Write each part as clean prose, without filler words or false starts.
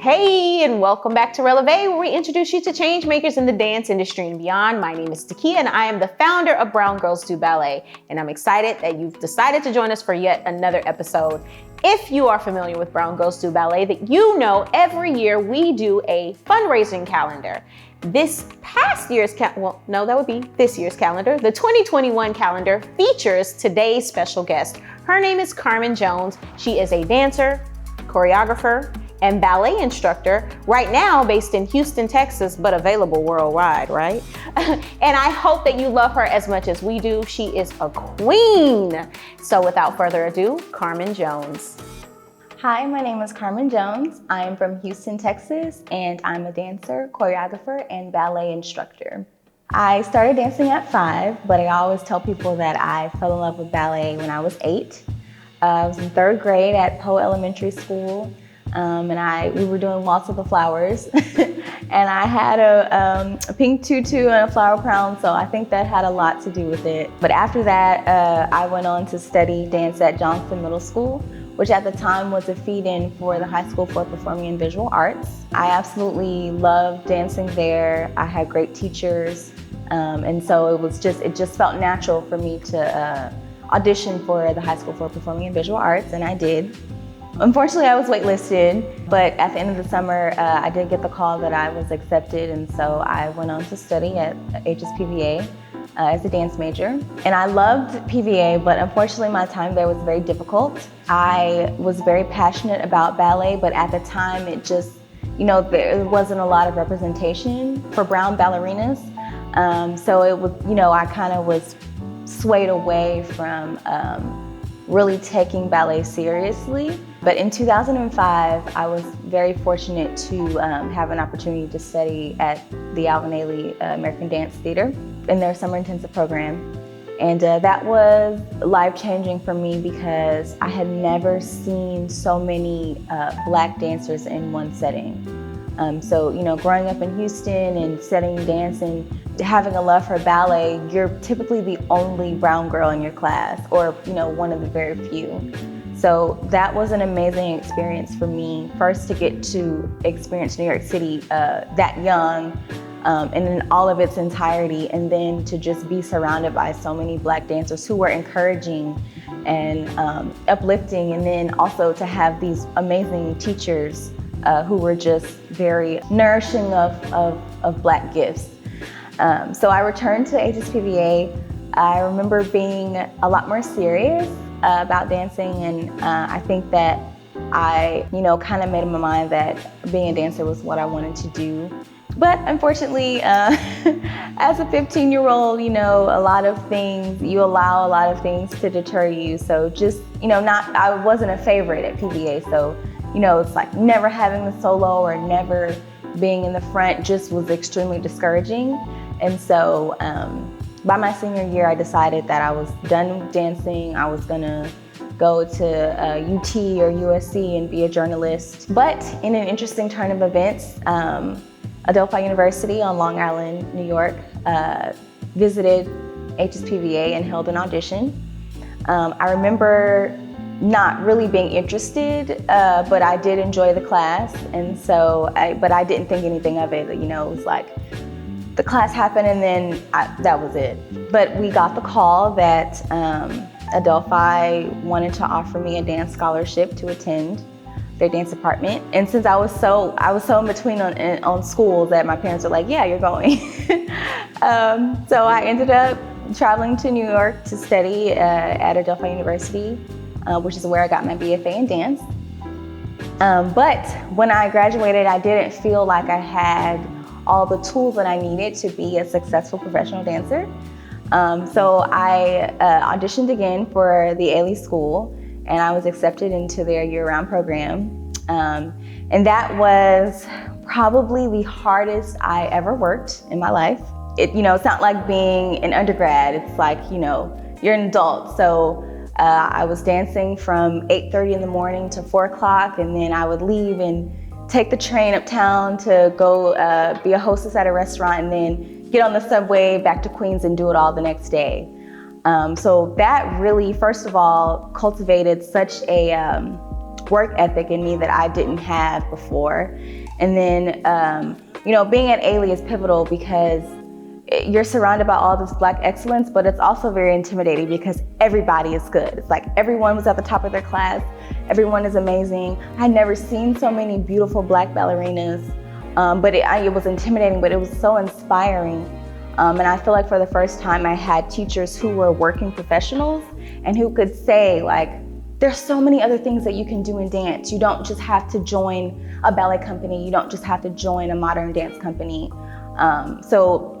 Hey, and welcome back to Releve, where we introduce you to change makers in the dance industry and beyond. My name is Takia, and I am the founder of Brown Girls Do Ballet, and I'm excited that you've decided to join us for yet another episode. If you are familiar with Brown Girls Do Ballet, that you know every year we do a fundraising calendar. This year's calendar, the 2021 calendar features today's special guest. Her name is Carmen Jones. She is a dancer, choreographer, and ballet instructor, right now based in Houston, Texas, but available worldwide, right? And I hope that you love her as much as we do. She is a queen. So without further ado, Carmen Jones. Hi, my name is Carmen Jones. I am from Houston, Texas, and I'm a dancer, choreographer, and ballet instructor. I started dancing at 5, but I always tell people that I fell in love with ballet when I was 8. I was in 3rd grade at Poe Elementary School. We were doing Waltz of the Flowers, and I had a pink tutu and a flower crown, so I think that had a lot to do with it. But after that, I went on to study dance at Johnston Middle School, which at the time was a feed-in for the High School for Performing and Visual Arts. I absolutely loved dancing there. I had great teachers, and so it just felt natural for me to audition for the High School for Performing and Visual Arts, and I did. Unfortunately, I was waitlisted, but at the end of the summer, I did get the call that I was accepted, and so I went on to study at HSPVA as a dance major. And I loved PVA, but unfortunately my time there was very difficult. I was very passionate about ballet, but at the time it just, there wasn't a lot of representation for brown ballerinas. So it was, I kind of was swayed away from really taking ballet seriously. But in 2005, I was very fortunate to have an opportunity to study at the Alvin Ailey American Dance Theater in their summer intensive program. And that was life-changing for me because I had never seen so many Black dancers in one setting. So, growing up in Houston and studying dance and having a love for ballet, you're typically the only brown girl in your class, or, one of the very few. So that was an amazing experience for me, first to get to experience New York City that young and in all of its entirety, and then to just be surrounded by so many Black dancers who were encouraging and uplifting, and then also to have these amazing teachers who were just very nourishing of Black gifts. So I returned to HSPVA. I remember being a lot more serious about dancing, and I think that I, kind of made up my mind that being a dancer was what I wanted to do. But unfortunately, as a 15-year-old, you allow a lot of things to deter you. So just, I wasn't a favorite at PVA. So, it's like never having the solo or never being in the front just was extremely discouraging. And so by my senior year, I decided that I was done with dancing. I was gonna go to UT or USC and be a journalist. But in an interesting turn of events, Adelphi University on Long Island, New York, visited HSPVA and held an audition. I remember not really being interested, but I did enjoy the class, and so but I didn't think anything of it. It was like the class happened, and then that was it. But we got the call that Adelphi wanted to offer me a dance scholarship to attend their dance department. And since I was so in between on school that my parents were like, yeah, you're going. So I ended up traveling to New York to study at Adelphi University, which is where I got my BFA in dance. But when I graduated, I didn't feel like I had all the tools that I needed to be a successful professional dancer. So I auditioned again for the Ailey School, and I was accepted into their year-round program. And that was probably the hardest I ever worked in my life. It's not like being an undergrad. It's like, you're an adult. So I was dancing from 8:30 in the morning to 4 o'clock, and then I would leave and take the train uptown to go be a hostess at a restaurant, and then get on the subway back to Queens and do it all the next day. So that really, first of all, cultivated such a work ethic in me that I didn't have before. And then, being at Ailey is pivotal because you're surrounded by all this Black excellence, but it's also very intimidating because everybody is good. It's like everyone was at the top of their class. Everyone is amazing. I had never seen so many beautiful Black ballerinas, but it was intimidating, but it was so inspiring. And I feel like for the first time I had teachers who were working professionals and who could say, like, there's so many other things that you can do in dance. You don't just have to join a ballet company. You don't just have to join a modern dance company. So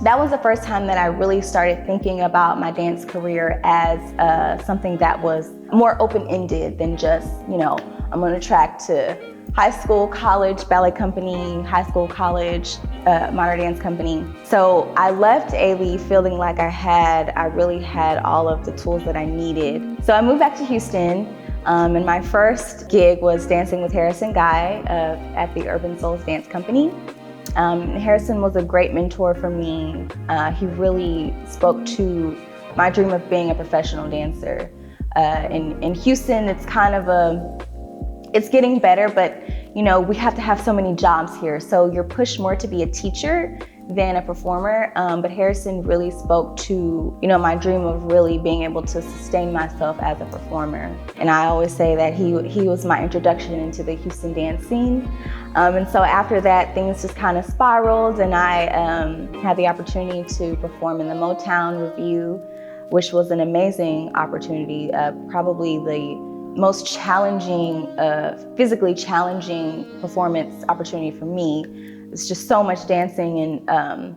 that was the first time that I really started thinking about my dance career as something that was more open-ended than just, I'm on a track to high school, college, ballet company, high school, college, modern dance company. So I left Ailey feeling like I really had all of the tools that I needed. So I moved back to Houston, and my first gig was dancing with Harrison Guy at the Urban Souls Dance Company. Harrison was a great mentor for me. He really spoke to my dream of being a professional dancer. In Houston, it's getting better, but we have to have so many jobs here. So you're pushed more to be a teacher than a performer. But Harrison really spoke to, my dream of really being able to sustain myself as a performer. And I always say that he was my introduction into the Houston dance scene. And so after that, things just kind of spiraled, and I had the opportunity to perform in the Motown Revue, which was an amazing opportunity, probably the most challenging, physically challenging performance opportunity for me. It's just so much dancing and,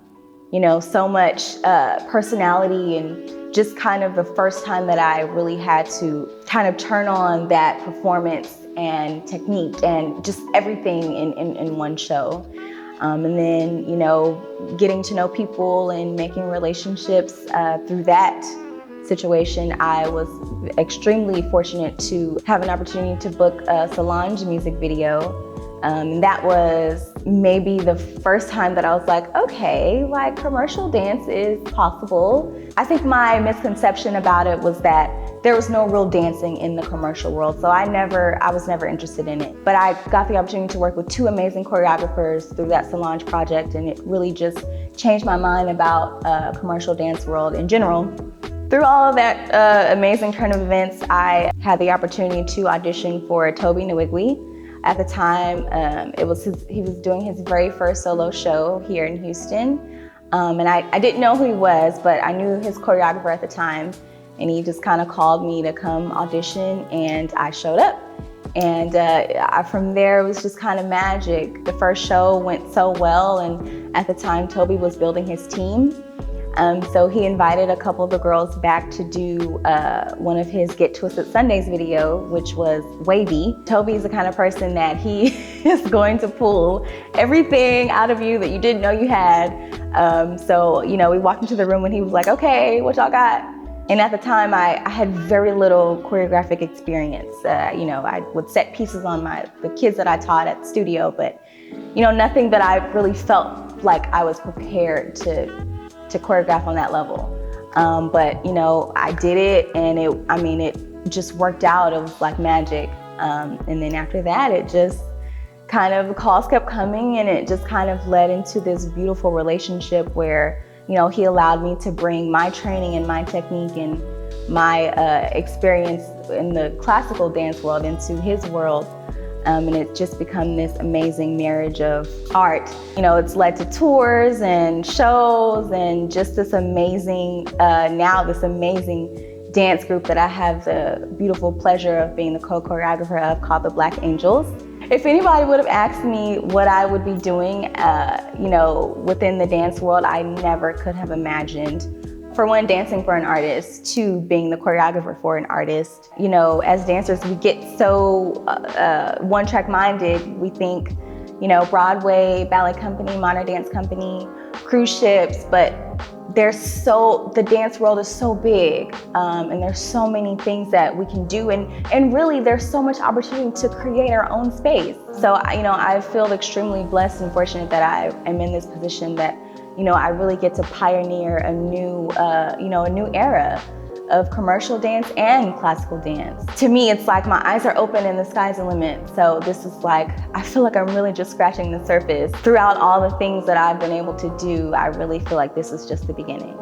so much personality, and just kind of the first time that I really had to kind of turn on that performance and technique and just everything in one show. And then, getting to know people and making relationships through that situation. I was extremely fortunate to have an opportunity to book a Solange music video. That was maybe the first time that I was like, okay, like commercial dance is possible. I think my misconception about it was that there was no real dancing in the commercial world, so I was never interested in it. But I got the opportunity to work with two amazing choreographers through that Solange project, and it really just changed my mind about commercial dance world in general. Through all of that amazing turn of events, I had the opportunity to audition for Toby Nwigwe. At the time, he was doing his very first solo show here in Houston. And I didn't know who he was, but I knew his choreographer at the time. And he just kind of called me to come audition, and I showed up. And from there, it was just kind of magic. The first show went so well, and at the time, Toby was building his team. So he invited a couple of the girls back to do one of his Get Twisted Sundays video, which was wavy. Toby's the kind of person that he is going to pull everything out of you that you didn't know you had. So we walked into the room and he was like, okay, what y'all got? And at the time, I had very little choreographic experience. I would set pieces on the kids that I taught at the studio, but nothing that I really felt like I was prepared to choreograph on that level. But I did it, and it just worked out. It was like magic. And then after that, it just kind of, the calls kept coming, and it just kind of led into this beautiful relationship where, he allowed me to bring my training and my technique and my experience in the classical dance world into his world. And it's just become this amazing marriage of art. It's led to tours and shows and just this amazing, this amazing dance group that I have the beautiful pleasure of being the co-choreographer of, called the Black Angels. If anybody would have asked me what I would be doing, within the dance world, I never could have imagined. For one, dancing for an artist. Two, being the choreographer for an artist. As dancers, we get so one-track minded. We think, Broadway, ballet company, modern dance company, cruise ships, but the dance world is so big, and there's so many things that we can do, and really there's so much opportunity to create our own space. So, I feel extremely blessed and fortunate that I am in this position that I really get to pioneer a new era of commercial dance and classical dance. To me, it's like my eyes are open and the sky's the limit. So this is like, I feel like I'm really just scratching the surface. Throughout all the things that I've been able to do, I really feel like this is just the beginning.